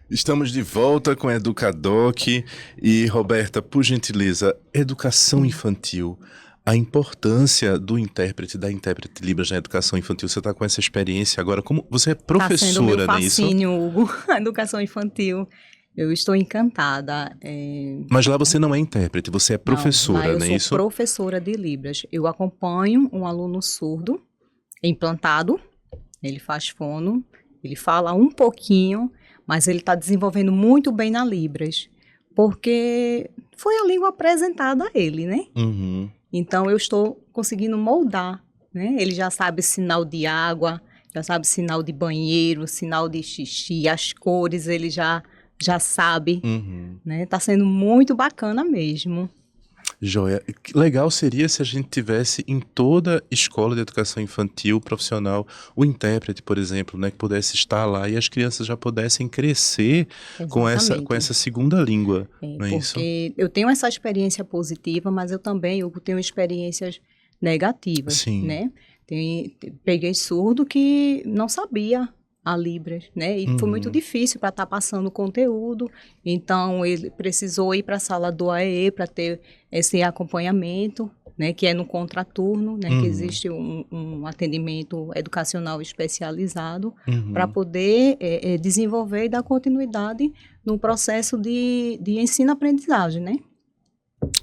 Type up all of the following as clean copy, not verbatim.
Estamos de volta com a Educadoc e, Roberta, por gentileza, educação infantil, a importância do intérprete, da intérprete Libras na educação infantil. Você está com essa experiência agora, como você é Tá sendo o meu professora, não é isso? fascínio, Hugo, a educação infantil. Eu estou encantada. Mas lá você não é intérprete, você é Não, lá professora, eu não é sou isso? professora de Libras. Eu acompanho um aluno surdo, implantado, ele faz fono, ele fala um pouquinho, mas ele está desenvolvendo muito bem na Libras, porque foi a língua apresentada a ele, né? Uhum. Então eu estou conseguindo moldar, né? Ele já sabe sinal de água, já sabe sinal de banheiro, sinal de xixi, as cores ele já sabe, Uhum. né? Tá sendo muito bacana mesmo. Joia. Que legal seria se a gente tivesse em toda escola de educação infantil profissional o intérprete, por exemplo, né, que pudesse estar lá e as crianças já pudessem crescer com Exatamente. essa segunda língua, não é isso? Porque eu tenho essa experiência positiva, mas eu também eu tenho experiências negativas, Sim. né? Peguei surdo que não sabia a Libras, né? E foi muito Uhum. difícil para estar passando conteúdo. Então ele precisou ir para a sala do AE para ter esse acompanhamento, né? Que é no contraturno, né? Que Uhum. existe um atendimento educacional especializado para Uhum. poder desenvolver e dar continuidade no processo de ensino-aprendizagem, né?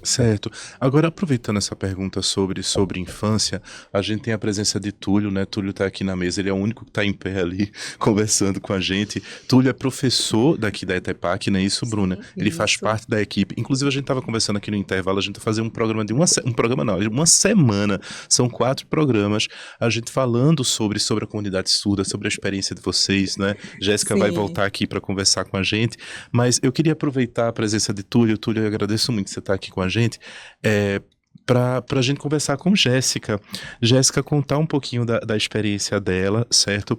Certo. Agora, aproveitando essa pergunta sobre infância, a gente tem a presença de Túlio, né? Túlio está aqui na mesa, ele é o único que está em pé ali, conversando com a gente. Túlio é professor daqui da ETEPAC, não é isso, Bruna? Sim, Ele faz isso. parte da equipe. Inclusive, a gente estava conversando aqui no intervalo, a gente vai fazer um programa de um programa não, uma semana. São 4 programas, a gente falando sobre a comunidade surda, sobre a experiência de vocês, né? Jéssica vai Sim. voltar aqui para conversar com a gente, mas eu queria aproveitar a presença de Túlio. Túlio, eu agradeço muito você estar aqui com a gente, para a gente conversar com Jéssica. Jéssica contar um pouquinho da experiência dela, certo?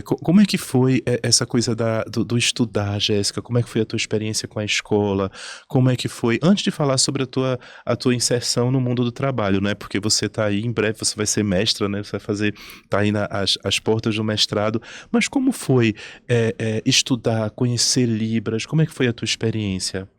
Como é que foi essa coisa do estudar, Jéssica? Como é que foi a tua experiência com a escola? Como é que foi, antes de falar sobre a tua inserção no mundo do trabalho, né? Porque você está aí, em breve você vai ser mestra, né? Você vai fazer, tá aí as portas do mestrado. Mas como foi estudar, conhecer Libras? Como é que foi a tua experiência?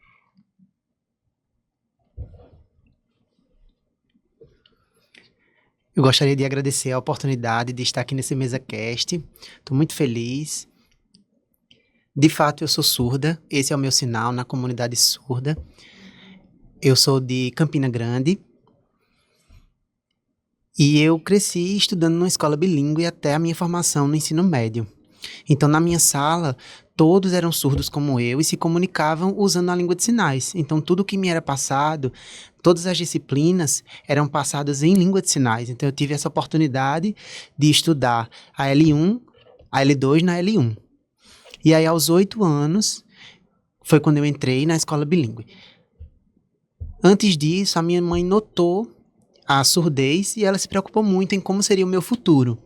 Eu gostaria de agradecer a oportunidade de estar aqui nesse MesaCast. Estou muito feliz. De fato, eu sou surda. Esse é o meu sinal na comunidade surda. Eu sou de Campina Grande. E eu cresci estudando numa escola bilíngue até a minha formação no ensino médio. Então, na minha sala, todos eram surdos como eu e se comunicavam usando a língua de sinais. Então, tudo que me era passado, todas as disciplinas eram passadas em língua de sinais. Então, eu tive essa oportunidade de estudar a L1, a L2 na L1. E aí, aos 8 anos, foi quando eu entrei na escola bilíngue. Antes disso, a minha mãe notou a surdez e ela se preocupou muito em como seria o meu futuro.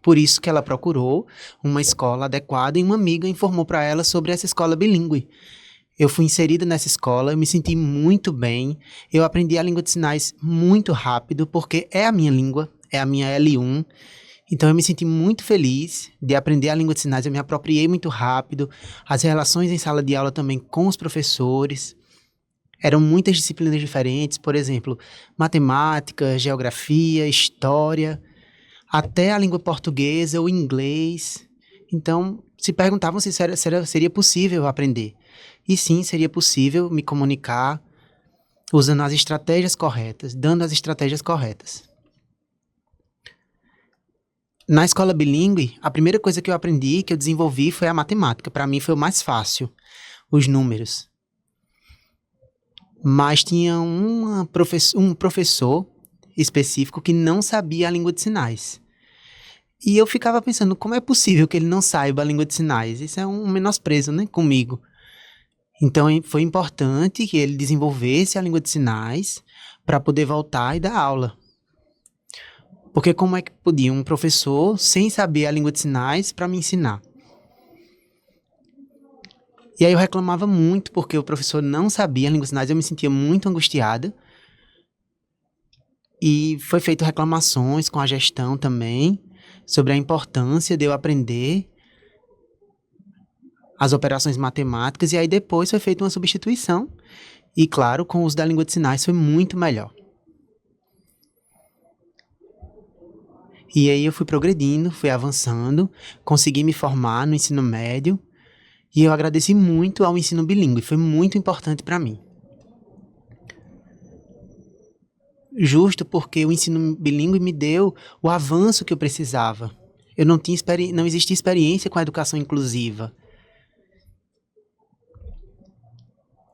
Por isso que ela procurou uma escola adequada e uma amiga informou para ela sobre essa escola bilíngue. Eu fui inserida nessa escola, eu me senti muito bem, eu aprendi a língua de sinais muito rápido, porque é a minha língua, é a minha L1, então eu me senti muito feliz de aprender a língua de sinais, eu me apropriei muito rápido, as relações em sala de aula também com os professores, eram muitas disciplinas diferentes, por exemplo, matemática, geografia, história, até a língua portuguesa, o inglês. Então, se perguntavam se seria possível aprender. E sim, seria possível me comunicar usando as estratégias corretas, dando as estratégias corretas. Na escola bilíngue, a primeira coisa que eu aprendi, que eu desenvolvi, foi a matemática. Para mim foi o mais fácil, os números. Mas tinha um professor específico que não sabia a língua de sinais. E eu ficava pensando, como é possível que ele não saiba a língua de sinais? Isso é um menosprezo, né, comigo. Então foi importante que ele desenvolvesse a língua de sinais para poder voltar e dar aula. Porque como é que podia um professor, sem saber a língua de sinais, para me ensinar? E aí eu reclamava muito porque o professor não sabia a língua de sinais, eu me sentia muito angustiada. E foi feito reclamações com a gestão também sobre a importância de eu aprender as operações matemáticas, e aí depois foi feita uma substituição. E, claro, com o uso da língua de sinais foi muito melhor. E aí eu fui progredindo, fui avançando, consegui me formar no ensino médio, e eu agradeci muito ao ensino bilíngue, foi muito importante para mim. Justo porque o ensino bilíngue me deu o avanço que eu precisava. Eu não existia experiência com a educação inclusiva.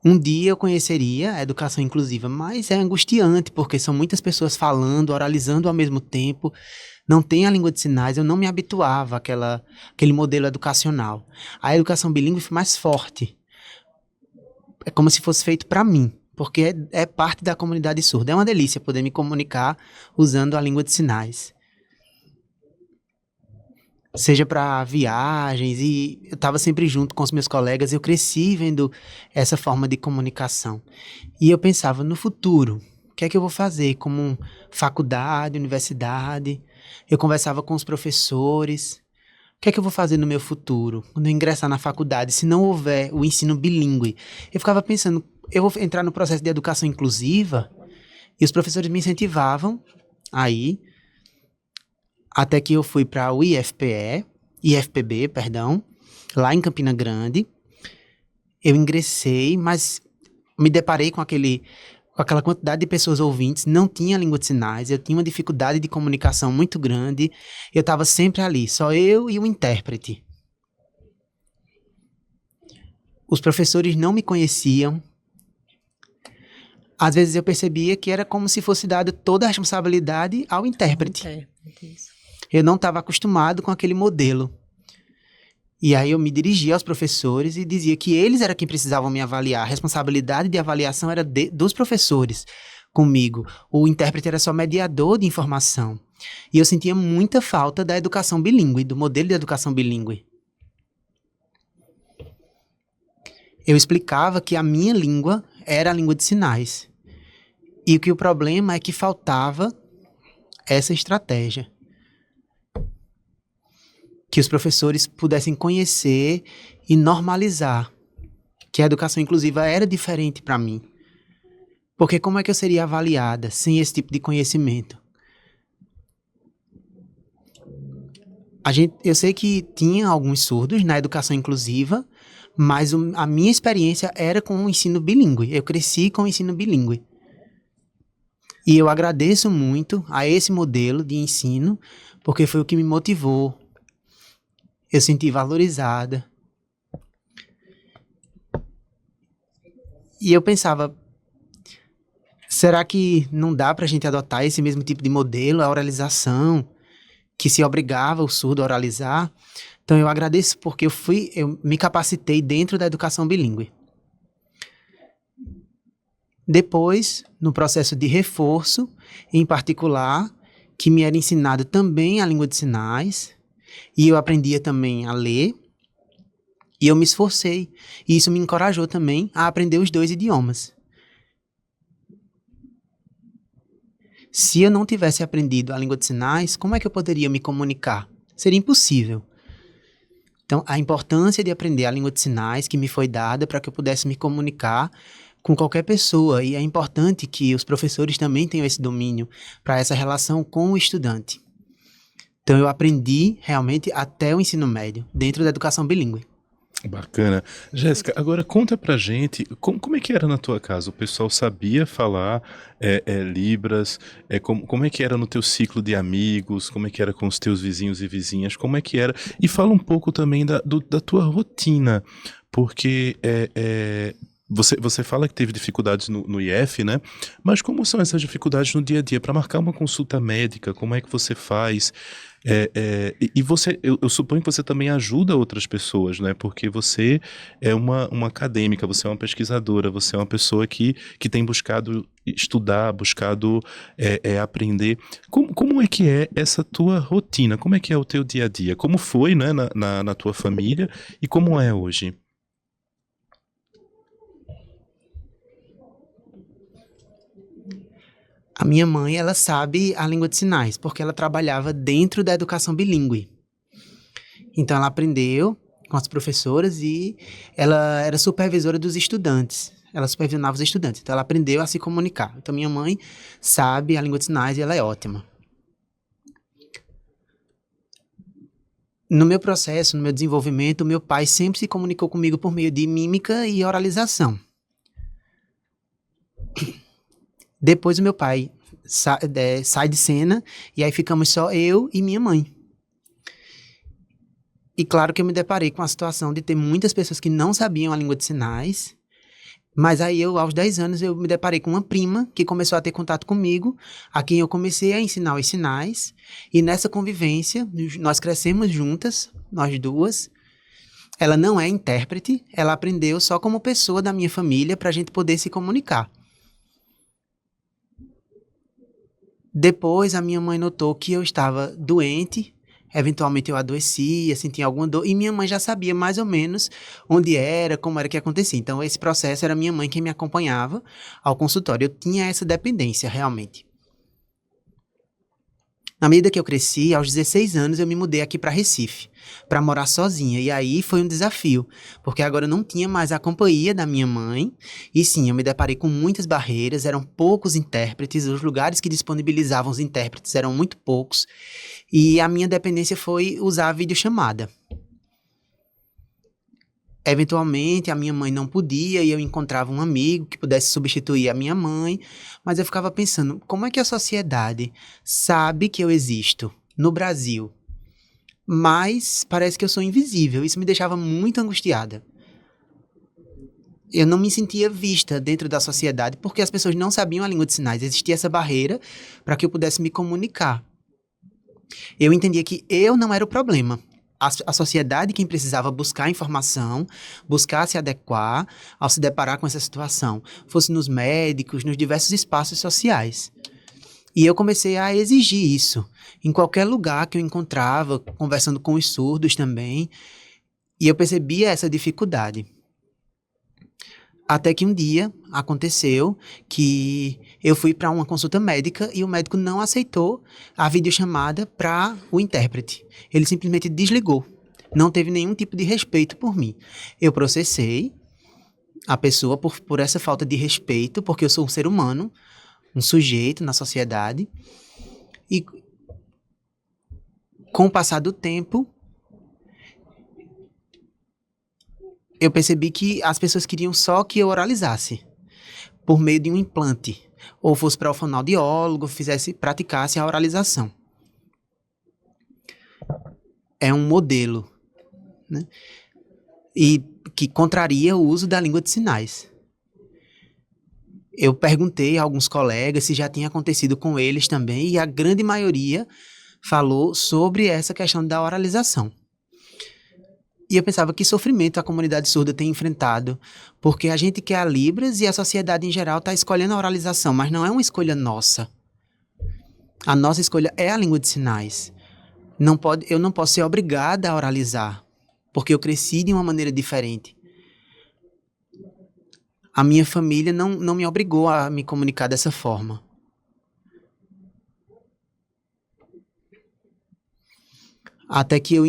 Um dia eu conheceria a educação inclusiva, mas é angustiante, porque são muitas pessoas falando, oralizando ao mesmo tempo. Não tem a língua de sinais, eu não me habituava àquele modelo educacional. A educação bilíngue foi mais forte. É como se fosse feito para mim, porque é parte da comunidade surda. É uma delícia poder me comunicar usando a língua de sinais. Seja para viagens, e eu estava sempre junto com os meus colegas, eu cresci vendo essa forma de comunicação. E eu pensava, no futuro, o que é que eu vou fazer como faculdade, universidade? Eu conversava com os professores, o que é que eu vou fazer no meu futuro, quando eu ingressar na faculdade, se não houver o ensino bilíngue? Eu ficava pensando, eu vou entrar no processo de educação inclusiva, e os professores me incentivavam aí, até que eu fui para o IFPB, lá em Campina Grande. Eu ingressei, mas me deparei com aquela quantidade de pessoas ouvintes, não tinha língua de sinais, eu tinha uma dificuldade de comunicação muito grande, eu estava sempre ali, só eu e o intérprete. Os professores não me conheciam. Às vezes eu percebia que era como se fosse dado toda a responsabilidade ao intérprete. Isso. Eu não estava acostumado com aquele modelo. E aí eu me dirigia aos professores e dizia que eles eram quem precisavam me avaliar. A responsabilidade de avaliação era dos professores comigo. O intérprete era só mediador de informação. E eu sentia muita falta da educação bilíngue, do modelo de educação bilíngue. Eu explicava que a minha língua era a língua de sinais. E que o problema é que faltava essa estratégia. Que os professores pudessem conhecer e normalizar que a educação inclusiva era diferente para mim. Porque como é que eu seria avaliada sem esse tipo de conhecimento? Eu sei que tinha alguns surdos na educação inclusiva, mas a minha experiência era com o ensino bilíngue. Eu cresci com o ensino bilíngue. E eu agradeço muito a esse modelo de ensino, porque foi o que me motivou. Eu senti valorizada. E eu pensava, será que não dá para a gente adotar esse mesmo tipo de modelo, a oralização, que se obrigava o surdo a oralizar? Então eu agradeço porque eu me capacitei dentro da educação bilíngue. Depois, no processo de reforço, em particular, que me era ensinado também a língua de sinais, e eu aprendia também a ler, e eu me esforcei. E isso me encorajou também a aprender os 2 idiomas. Se eu não tivesse aprendido a língua de sinais, como é que eu poderia me comunicar? Seria impossível. Então, a importância de aprender a língua de sinais que me foi dada para que eu pudesse me comunicar com qualquer pessoa. E é importante que os professores também tenham esse domínio para essa relação com o estudante. Então, eu aprendi realmente até o ensino médio, dentro da educação bilíngue. Bacana. Jéssica, agora conta pra gente, como é que era na tua casa? O pessoal sabia falar Libras? Como é que era no teu ciclo de amigos? Como é que era com os teus vizinhos e vizinhas? Como é que era? E fala um pouco também da tua rotina, porque você fala que teve dificuldades no IF, né? Mas como são essas dificuldades no dia a dia? Para marcar uma consulta médica, como é que você faz? E você, eu suponho que você também ajuda outras pessoas, né? Porque você é uma acadêmica, você é uma pesquisadora, você é uma pessoa que tem buscado estudar, buscado aprender. Como é que é essa tua rotina? Como é que é o teu dia a dia? Como foi, né, na tua família e como é hoje? A minha mãe, ela sabe a língua de sinais, porque ela trabalhava dentro da educação bilíngue. Então, ela aprendeu com as professoras e ela era supervisora dos estudantes. Ela supervisionava os estudantes, então ela aprendeu a se comunicar. Então minha mãe sabe a língua de sinais e ela é ótima. No meu processo, no meu desenvolvimento, meu pai sempre se comunicou comigo por meio de mímica e oralização. Depois o meu pai sai de cena e aí ficamos só eu e minha mãe. E claro que eu me deparei com a situação de ter muitas pessoas que não sabiam a língua de sinais, mas aí aos 10 anos, eu me deparei com uma prima que começou a ter contato comigo, a quem eu comecei a ensinar os sinais, e nessa convivência, nós crescemos juntas, nós duas. Ela não é intérprete, ela aprendeu só como pessoa da minha família para a gente poder se comunicar. Depois, a minha mãe notou que eu estava doente. Eventualmente eu adoecia, sentia alguma dor, e minha mãe já sabia mais ou menos onde era, como era que acontecia. Então, esse processo era minha mãe quem me acompanhava ao consultório. Eu tinha essa dependência, realmente. Na medida que eu cresci, aos 16 anos, eu me mudei aqui para Recife, para morar sozinha. E aí foi um desafio, porque agora eu não tinha mais a companhia da minha mãe. E sim, eu me deparei com muitas barreiras, eram poucos intérpretes, os lugares que disponibilizavam os intérpretes eram muito poucos. E a minha dependência foi usar a videochamada. Eventualmente, a minha mãe não podia e eu encontrava um amigo que pudesse substituir a minha mãe, mas eu ficava pensando, como é que a sociedade sabe que eu existo no Brasil, mas parece que eu sou invisível? Isso me deixava muito angustiada. Eu não me sentia vista dentro da sociedade porque as pessoas não sabiam a língua de sinais, existia essa barreira para que eu pudesse me comunicar. Eu entendia que eu não era o problema. A sociedade quem precisava buscar informação, buscar se adequar ao se deparar com essa situação, fosse nos médicos, nos diversos espaços sociais. E eu comecei a exigir isso, em qualquer lugar que eu encontrava, conversando com os surdos também, e eu percebia essa dificuldade. Até que um dia aconteceu que eu fui para uma consulta médica e o médico não aceitou a videochamada para o intérprete. Ele simplesmente desligou. Não teve nenhum tipo de respeito por mim. Eu processei a pessoa por essa falta de respeito, porque eu sou um ser humano, um sujeito na sociedade. E com o passar do tempo, eu percebi que as pessoas queriam só que eu oralizasse, por meio de um implante, ou fosse para o fonoaudiólogo, praticasse a oralização. É um modelo, né? E que contraria o uso da língua de sinais. Eu perguntei a alguns colegas se já tinha acontecido com eles também, e a grande maioria falou sobre essa questão da oralização. E eu pensava que sofrimento a comunidade surda tem enfrentado, porque a gente quer a Libras e a sociedade em geral está escolhendo a oralização, mas não é uma escolha nossa. A nossa escolha é a língua de sinais. Eu não posso ser obrigada a oralizar, porque eu cresci de uma maneira diferente. A minha família não me obrigou a me comunicar dessa forma. Até que eu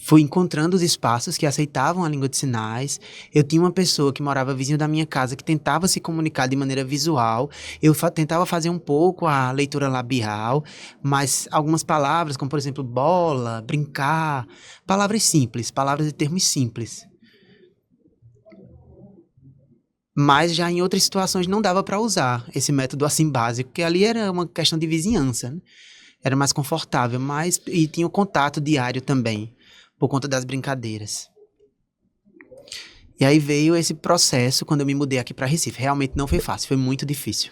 fui encontrando os espaços que aceitavam a língua de sinais. Eu tinha uma pessoa que morava vizinho da minha casa que tentava se comunicar de maneira visual. Eu tentava fazer um pouco a leitura labial, mas algumas palavras, como por exemplo bola, brincar, palavras simples, palavras de termos simples. Mas já em outras situações não dava para usar esse método assim básico, porque ali era uma questão de vizinhança, né? Era mais confortável, e tinha o contato diário também, por conta das brincadeiras. E aí veio esse processo quando eu me mudei aqui para Recife. Realmente não foi fácil, foi muito difícil.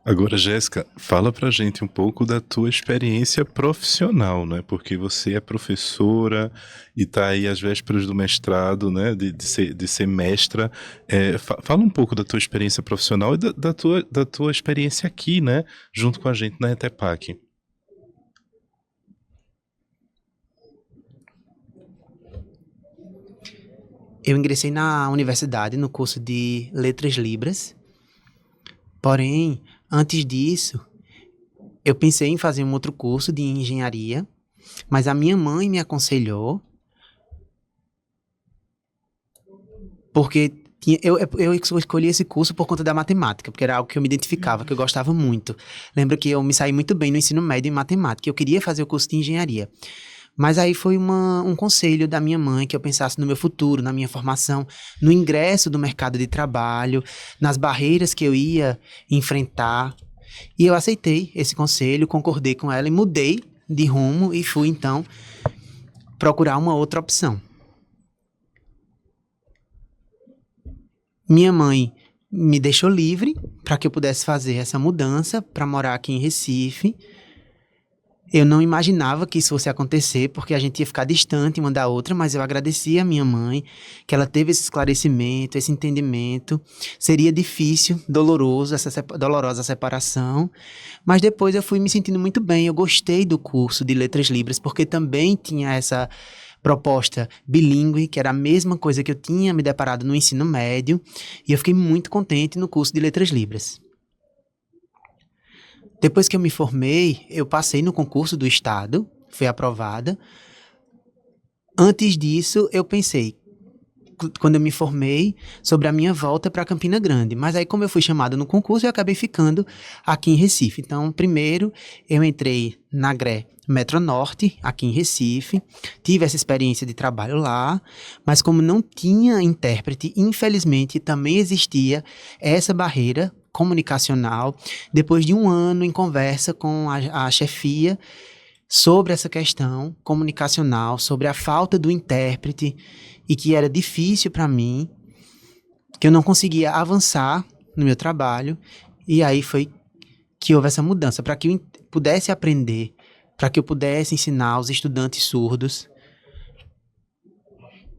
Agora, Jéssica, fala pra gente um pouco da tua experiência profissional, né? Porque você é professora e tá aí às vésperas do mestrado, né? De ser mestra. Fala um pouco da tua experiência profissional e da tua experiência aqui, né? Junto com a gente na ETEPAC. Eu ingressei na universidade no curso de Letras Libras, porém, antes disso, eu pensei em fazer um outro curso de engenharia, Mas a minha mãe me aconselhou, porque eu escolhi esse curso por conta da matemática, porque era algo que eu me identificava, que eu gostava muito. Lembro que eu me saí muito bem no ensino médio em matemática, eu queria fazer o curso de engenharia. Mas aí foi um conselho da minha mãe, que eu pensasse no meu futuro, na minha formação, no ingresso do mercado de trabalho, nas barreiras que eu ia enfrentar. E eu aceitei esse conselho, concordei com ela e mudei de rumo e fui, então, procurar uma outra opção. Minha mãe me deixou livre para que eu pudesse fazer essa mudança para morar aqui em Recife. Eu não imaginava que isso fosse acontecer, porque a gente ia ficar distante uma da outra, mas eu agradeci a minha mãe, que ela teve esse esclarecimento, esse entendimento. Seria difícil, dolorosa a separação, mas depois eu fui me sentindo muito bem. Eu gostei do curso de Letras Libras, porque também tinha essa proposta bilíngue, que era a mesma coisa que eu tinha me deparado no ensino médio, e eu fiquei muito contente no curso de Letras Libras. Depois que eu me formei, eu passei no concurso do Estado, fui aprovada. Antes disso, eu pensei, quando eu me formei, sobre a minha volta para Campina Grande. Mas aí, como eu fui chamada no concurso, eu acabei ficando aqui em Recife. Então, primeiro, eu entrei na GRE Metro Norte, aqui em Recife. Tive essa experiência de trabalho lá, mas como não tinha intérprete, infelizmente, também existia essa barreira comunicacional. Depois de um ano em conversa com a chefia sobre essa questão comunicacional, sobre a falta do intérprete, e que era difícil para mim, que eu não conseguia avançar no meu trabalho, e aí foi que houve essa mudança, para que eu pudesse aprender, para que eu pudesse ensinar os estudantes surdos,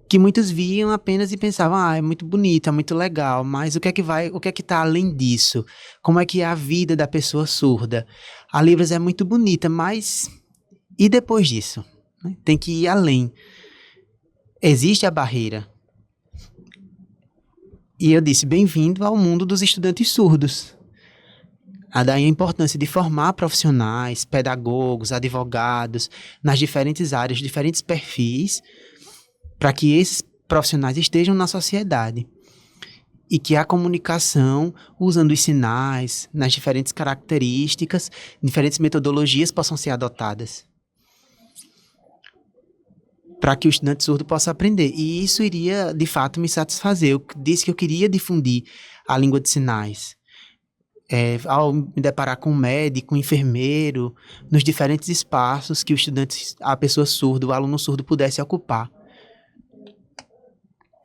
que muitos viam apenas e pensavam, é muito bonito, é muito legal, mas o que é que tá além disso? Como é que é a vida da pessoa surda? A Libras é muito bonita, mas e depois disso? Tem que ir além. Existe a barreira. E eu disse, bem-vindo ao mundo dos estudantes surdos. Daí a importância de formar profissionais, pedagogos, advogados, nas diferentes áreas, diferentes perfis, para que esses profissionais estejam na sociedade. E que a comunicação, usando os sinais, nas diferentes características, diferentes metodologias possam ser adotadas, para que o estudante surdo possa aprender. E isso iria, de fato, me satisfazer. Eu disse que eu queria difundir a língua de sinais. Ao me deparar com um médico, um enfermeiro, nos diferentes espaços que o estudante, a pessoa surda, o aluno surdo pudesse ocupar.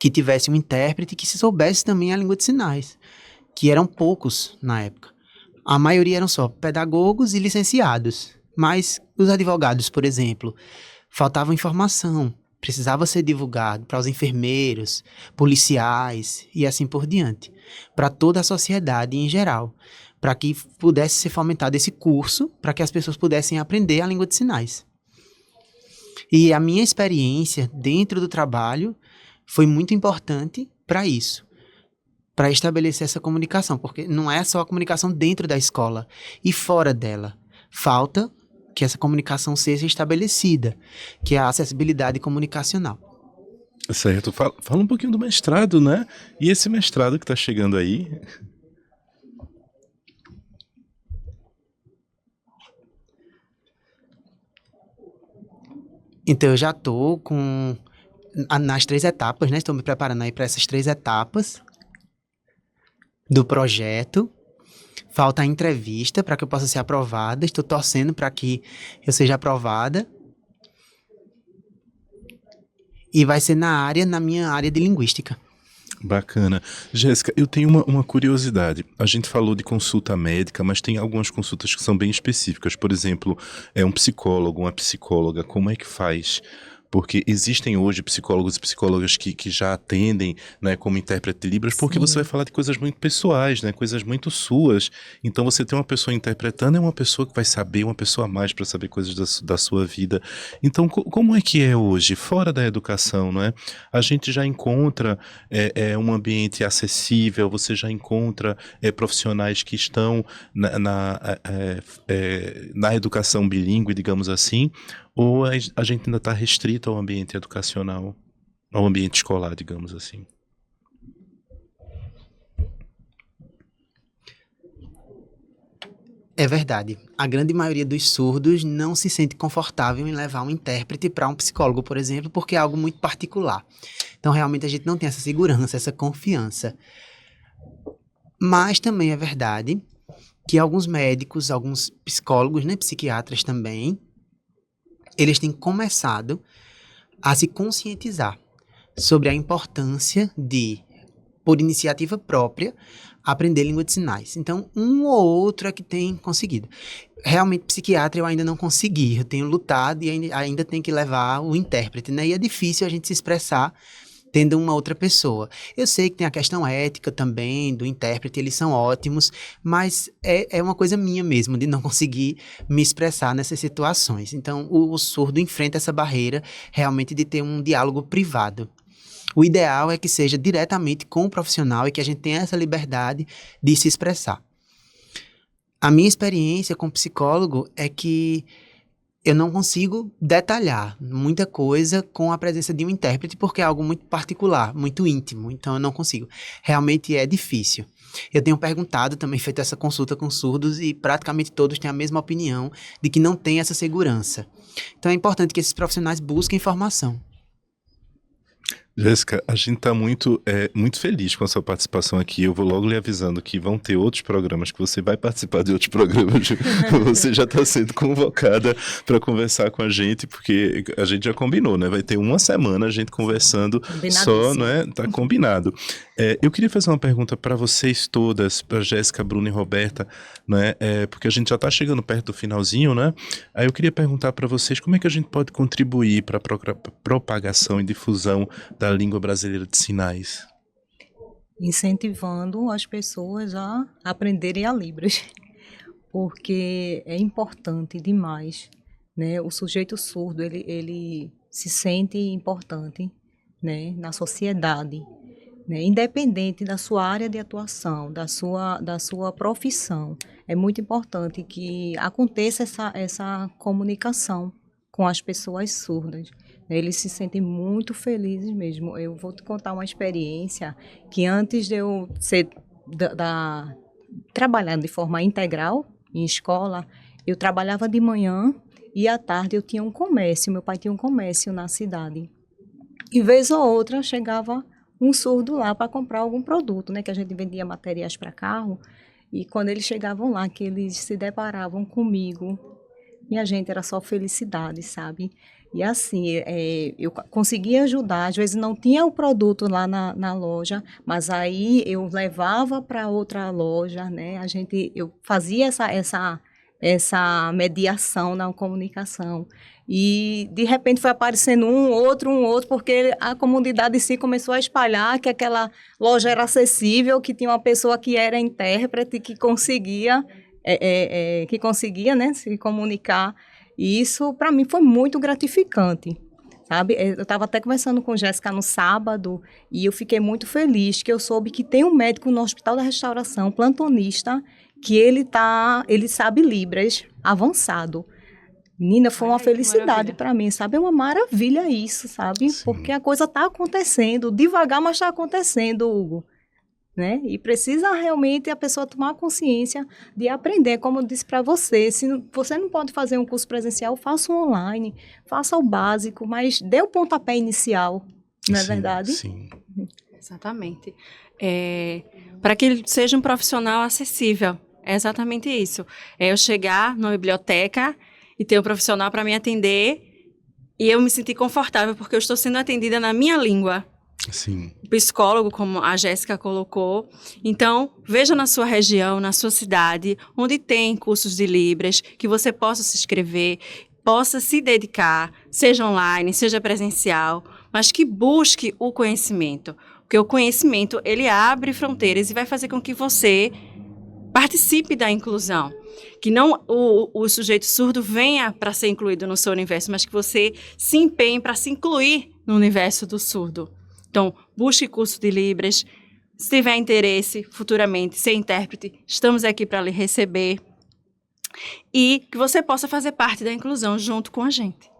Que tivesse um intérprete que se soubesse também a língua de sinais, que eram poucos na época. A maioria eram só pedagogos e licenciados, mas os advogados, por exemplo, faltava informação, precisava ser divulgado para os enfermeiros, policiais e assim por diante, para toda a sociedade em geral, para que pudesse ser fomentado esse curso, para que as pessoas pudessem aprender a língua de sinais. E a minha experiência dentro do trabalho foi muito importante para isso, para estabelecer essa comunicação, porque não é só a comunicação dentro da escola e fora dela. Falta que essa comunicação seja estabelecida, que é a acessibilidade comunicacional. Certo. Fala um pouquinho do mestrado, né? E esse mestrado que está chegando aí? Então, eu já estou nas 3 etapas, né? Estou me preparando aí para essas 3 etapas do projeto. Falta a entrevista para que eu possa ser aprovada. Estou torcendo para que eu seja aprovada. E vai ser na minha área de linguística. Bacana. Jéssica, eu tenho uma curiosidade. A gente falou de consulta médica, mas tem algumas consultas que são bem específicas. Por exemplo, um psicólogo, uma psicóloga, como é que faz? Porque existem hoje psicólogos e psicólogas que já atendem, né, como intérprete de Libras, porque você vai falar de coisas muito pessoais, né, coisas muito suas. Então você tem uma pessoa interpretando, é uma pessoa que vai saber, uma pessoa a mais para saber coisas da sua vida. Então como é que é hoje, fora da educação, não é? A gente já encontra um ambiente acessível, você já encontra profissionais que estão na educação bilíngue, digamos assim, Ou a gente ainda está restrito ao ambiente educacional, ao ambiente escolar, digamos assim? É verdade. A grande maioria dos surdos não se sente confortável em levar um intérprete para um psicólogo, por exemplo, porque é algo muito particular. Então, realmente, a gente não tem essa segurança, essa confiança. Mas também é verdade que alguns médicos, alguns psicólogos, né, psiquiatras também, eles têm começado a se conscientizar sobre a importância de, por iniciativa própria, aprender língua de sinais. Então, um ou outro é que tem conseguido. Realmente, psiquiatra eu ainda não consegui. Eu tenho lutado e ainda tenho que levar o intérprete, né? E é difícil a gente se expressar tendo uma outra pessoa. Eu sei que tem a questão ética também do intérprete, eles são ótimos, mas é uma coisa minha mesmo, de não conseguir me expressar nessas situações. Então, o surdo enfrenta essa barreira realmente de ter um diálogo privado. O ideal é que seja diretamente com o profissional e que a gente tenha essa liberdade de se expressar. A minha experiência com psicólogo é que eu não consigo detalhar muita coisa com a presença de um intérprete, porque é algo muito particular, muito íntimo, então eu não consigo. Realmente é difícil. Eu tenho perguntado, também feito essa consulta com surdos, e praticamente todos têm a mesma opinião de que não tem essa segurança. Então é importante que esses profissionais busquem informação. Jéssica, a gente está muito feliz com a sua participação aqui. Eu vou logo lhe avisando que vão ter outros programas, que você vai participar de outros programas. Você já está sendo convocada para conversar com a gente, porque a gente já combinou, né? Vai ter uma semana a gente conversando só, né? Tá combinado. Eu queria fazer uma pergunta para vocês todas, para Jéssica, Bruna e Roberta, né? Porque a gente já está chegando perto do finalzinho, né? Aí eu queria perguntar para vocês como é que a gente pode contribuir para a propagação e difusão da língua brasileira de sinais. Incentivando as pessoas a aprenderem a Libras, porque é importante demais, né? O sujeito surdo, ele se sente importante, né, na sociedade, né? Independente da sua área de atuação, da sua profissão. É muito importante que aconteça essa comunicação com as pessoas surdas. Eles se sentem muito felizes mesmo. Eu vou te contar uma experiência que antes de eu trabalhar de forma integral em escola, eu trabalhava de manhã e à tarde eu tinha um comércio. Meu pai tinha um comércio na cidade. E vez ou outra chegava um surdo lá para comprar algum produto, né? Que a gente vendia materiais para carro. E quando eles chegavam lá, que eles se deparavam comigo, minha gente, era só felicidade, sabe? E assim, eu conseguia ajudar, às vezes não tinha o produto lá na loja, mas aí eu levava para outra loja, né? Eu fazia essa mediação na comunicação. E, de repente, foi aparecendo um outro, porque a comunidade em si começou a espalhar que aquela loja era acessível, que tinha uma pessoa que era intérprete, que conseguia, né, se comunicar. E isso, para mim, foi muito gratificante, sabe? Eu estava até conversando com Jéssica no sábado e eu fiquei muito feliz que eu soube que tem um médico no Hospital da Restauração, plantonista, que ele sabe Libras avançado. Menina, foi uma felicidade para mim, sabe? É uma maravilha isso, sabe? Sim. Porque a coisa está acontecendo, devagar, mas está acontecendo, Hugo. Né? E precisa realmente a pessoa tomar consciência de aprender, como eu disse para você, se você não pode fazer um curso presencial, faça um online, faça o básico, mas dê o pontapé inicial, não é verdade? Sim. Exatamente. Para que ele seja um profissional acessível, é exatamente isso. É eu chegar na biblioteca e ter um profissional para me atender e eu me sentir confortável, porque eu estou sendo atendida na minha língua. Sim. Psicólogo, como a Jéssica colocou. Então, veja na sua região, na sua cidade, onde tem cursos de Libras, que você possa se inscrever, possa se dedicar, seja online, seja presencial, mas que busque o conhecimento. Porque o conhecimento, ele abre fronteiras e vai fazer com que você participe da inclusão. Que não o sujeito surdo venha para ser incluído no seu universo, mas que você se empenhe para se incluir no universo do surdo. Então, busque curso de Libras. Se tiver interesse, futuramente, ser intérprete, estamos aqui para lhe receber. E que você possa fazer parte da inclusão junto com a gente.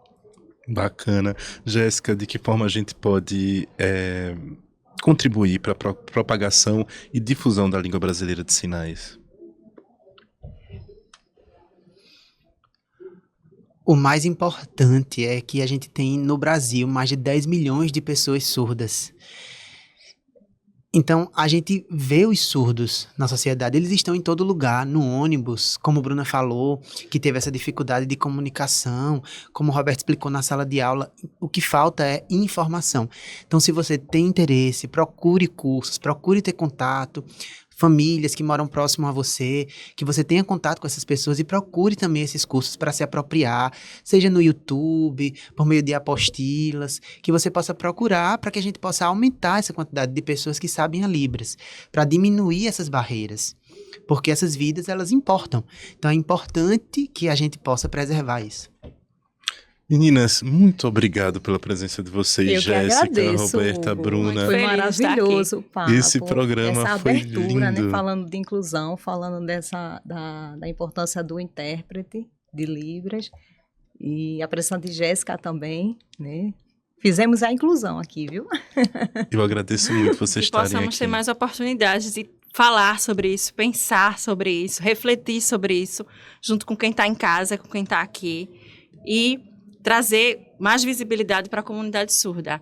Bacana. Jéssica, de que forma a gente pode contribuir para a propagação e difusão da língua brasileira de sinais? O mais importante é que a gente tem no Brasil mais de 10 milhões de pessoas surdas. Então, a gente vê os surdos na sociedade, eles estão em todo lugar, no ônibus, como Bruna falou, que teve essa dificuldade de comunicação, como o Roberto explicou na sala de aula, o que falta é informação. Então, se você tem interesse, procure cursos, procure ter contato, famílias que moram próximo a você, que você tenha contato com essas pessoas e procure também esses cursos para se apropriar, seja no YouTube, por meio de apostilas, que você possa procurar para que a gente possa aumentar essa quantidade de pessoas que sabem a Libras, para diminuir essas barreiras, porque essas vidas, elas importam. Então é importante que a gente possa preservar isso. Meninas, muito obrigado pela presença de vocês, Eu que Jéssica, agradeço, Roberta, Hugo. Bruna. Foi Feliz de estar maravilhoso o papo. Esse programa essa foi abertura, lindo. né, falando de inclusão, falando da importância do intérprete de Libras e a presença de Jéssica também, né? Fizemos a inclusão aqui, viu? Eu agradeço muito vocês Que estarem possamos aqui. ter mais oportunidades de falar sobre isso, pensar sobre isso, refletir sobre isso, junto com quem está em casa, com quem está aqui, e trazer mais visibilidade para a comunidade surda,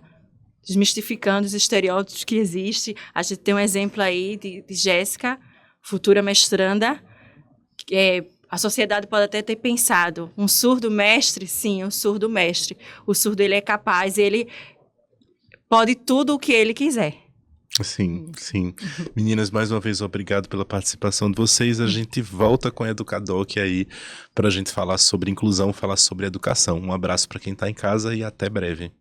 desmistificando os estereótipos que existem. A gente tem um exemplo aí de Jéssica, futura mestranda, que a sociedade pode até ter pensado, um surdo mestre? Sim, um surdo mestre. O surdo, ele é capaz, ele pode tudo o que ele quiser. Sim, sim. Meninas, mais uma vez, obrigado pela participação de vocês. A gente volta com a Educadoc aí para a gente falar sobre inclusão, falar sobre educação. Um abraço para quem está em casa e até breve.